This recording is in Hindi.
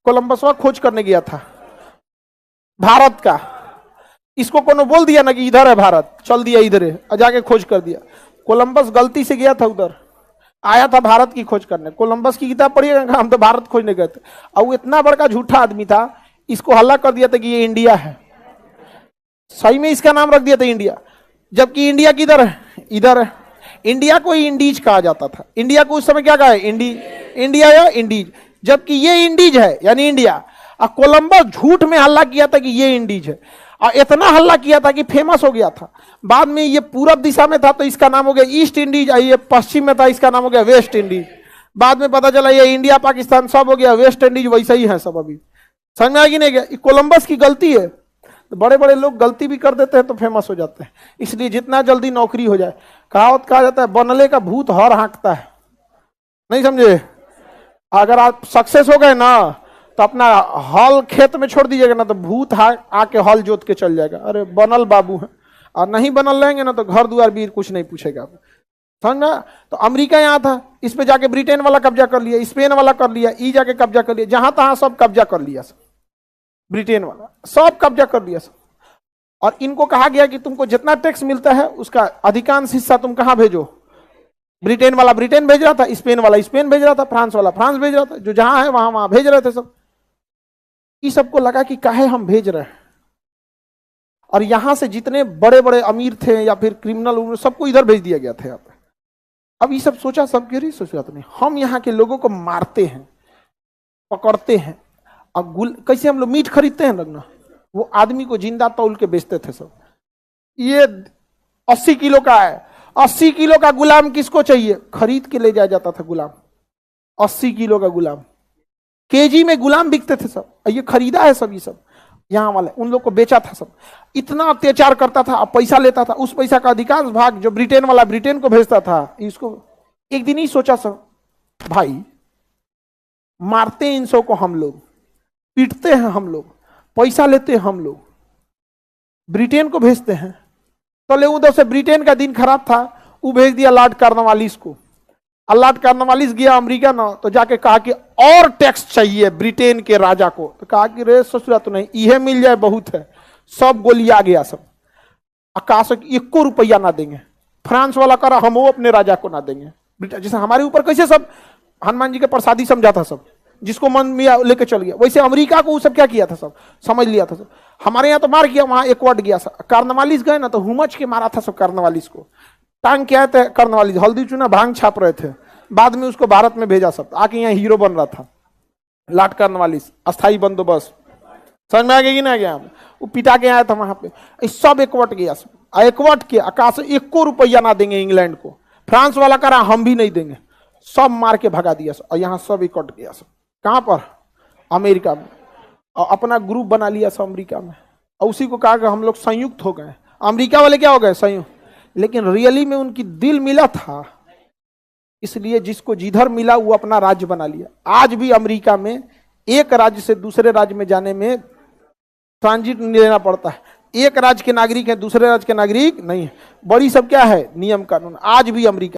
कोलंबसवा खोज करने गया था भारत का। इसको कोनो बोल दिया ना कि इधर है भारत, चल दिया इधर है और जाके खोज कर दिया। कोलंबस गलती से गया था उधर, आया था भारत की खोज करने। कोलंबस की किताब पढ़िएगा, हम तो भारत खोजने गए थे। और वो इतना बड़का झूठा आदमी था, इसको हल्ला कर दिया था कि ये इंडिया है। सही में इसका नाम रख दिया था इंडिया, जबकि इंडिया किधर है? इधर है। इंडिया को ही इंडीज कहा जाता था। इंडिया को उस समय क्या कहा है? इंडिया या इंडीज, जबकि ये इंडीज है यानी इंडिया। और कोलंबस झूठ में हल्ला किया था कि ये इंडीज है, और इतना हल्ला किया था कि फेमस हो गया था। बाद में ये पूरब दिशा में था तो इसका नाम हो गया ईस्ट इंडीज, ये पश्चिम में था इसका नाम हो गया वेस्ट इंडीज। बाद में पता चला ये इंडिया पाकिस्तान सब हो गया, वेस्ट इंडीज वैसा ही है सब। अभी समझ में आ गई नहीं गया? कोलंबस की गलती है। तो बड़े बड़े लोग गलती भी कर देते हैं तो फेमस हो जाते हैं। इसलिए जितना जल्दी नौकरी हो जाए, कहावत कहा जाता है बनले का भूत हर हाँकता है, नहीं समझे? अगर आप सक्सेस हो गए ना तो अपना हल खेत में छोड़ दीजिएगा ना, तो भूत आके हल जोत के चल जाएगा, अरे बनल बाबू है। और नहीं बनल रहेंगे ना तो घर द्वार भी कुछ नहीं पूछेगा, समझना? तो अमेरिका यहाँ था, इस पे जाके ब्रिटेन वाला कब्जा कर लिया, स्पेन वाला कर लिया, ई जाके कब्जा कर लिया, जहां तहां सब कब्जा कर लिया सब। ब्रिटेन वाला सब कब्जा कर लिया सब। और इनको कहा गया कि तुमको जितना टैक्स मिलता है उसका अधिकांश हिस्सा तुम कहां भेजो? ब्रिटेन वाला ब्रिटेन भेज रहा था, स्पेन वाला स्पेन भेज रहा था, फ्रांस वाला फ्रांस भेज रहा था, जो जहां है वहां वहां भेज रहे थे सब। इस सबको लगा कि काहे हम भेज रहे हैं। और यहां से जितने बड़े बड़े अमीर थे या फिर क्रिमिनल, सबको इधर भेज दिया गया था यहाँ पे। अब ये सब सोचा, सब कह रही सोचा नहीं, हम यहाँ के लोगों को मारते हैं, पकड़ते हैं, और कैसे हम लोग मीट खरीदते हैं लगना, वो आदमी को जिंदा तौल के बेचते थे सब। ये 80 किलो का है, 80 किलो का गुलाम किसको चाहिए? खरीद के ले जाया जाता था गुलाम, 80 किलो का गुलाम। केजी में गुलाम बिकते थे सब, ये खरीदा है सब। ये सब यहाँ वाले उन लोग को बेचा था सब। इतना अत्याचार करता था, अब पैसा लेता था, उस पैसा का अधिकांश भाग जो ब्रिटेन वाला ब्रिटेन को भेजता था। इसको एक दिन ही सोचा सब, भाई मारते हैं इन सब को हम लोग, पीटते हैं हम लोग, पैसा लेते हैं हम लोग, ब्रिटेन को भेजते हैं। तो ले उधर से ब्रिटेन का दिन खराब था, वो भेज दिया लॉर्ड कॉर्नवालिस को। लॉर्ड कॉर्नवालिस गया अमेरिका ना, तो जाके कहा कि और टैक्स चाहिए ब्रिटेन के राजा को। तो कहा कि रे ससुरा तो नहीं, यह मिल जाए बहुत है। सब गोलिया गया सब, आकाश 1 रुपया ना देंगे। फ्रांस वाला करा हम वो अपने राजा को ना देंगे। जैसे हमारे ऊपर कैसे सब हनुमान जी के प्रसादी समझा था सब, जिसको मन में लेके चल गया, वैसे अमेरिका को वो सब क्या किया था सब, समझ लिया था सब। हमारे यहाँ तो मार किया, वहां एकवर्ड गया सब। कॉर्नवालिस गए ना तो हुमच के मारा था सब कॉर्नवालिस को। टांग के आए थे कॉर्नवालिस, हल्दी चूना भांग छाप रहे थे। बाद में उसको भारत में भेजा सब, आके यहाँ हीरो बन रहा था लॉर्ड कॉर्नवालिस। अस्थाई बंदोबस्त, समझ में आ गया कि ना गया? वो पिटा के आया था वहां पे, सब एकवट गया सब। एकवट के आकाश 1 रुपया ना देंगे इंग्लैंड को। फ्रांस वाला करा हम भी नहीं देंगे, सब मार के भगा दिया सब। और यहाँ सब इकट गया सब। कहां पर? अमेरिका में। और अपना ग्रुप बना लिया सब अमेरिका में, और उसी को कहा कि हम लोग संयुक्त हो गए। अमेरिका वाले क्या हो गए? संयुक्त। लेकिन रियली में उनकी दिल मिला था, इसलिए जिसको जिधर मिला वो अपना राज्य बना लिया। आज भी अमेरिका में एक राज्य से दूसरे राज्य में जाने में ट्रांजिट लेना पड़ता है। एक राज्य के नागरिक है, दूसरे राज्य के नागरिक नहीं है। बड़ी सब क्या है? नियम कानून। आज भी अमेरिका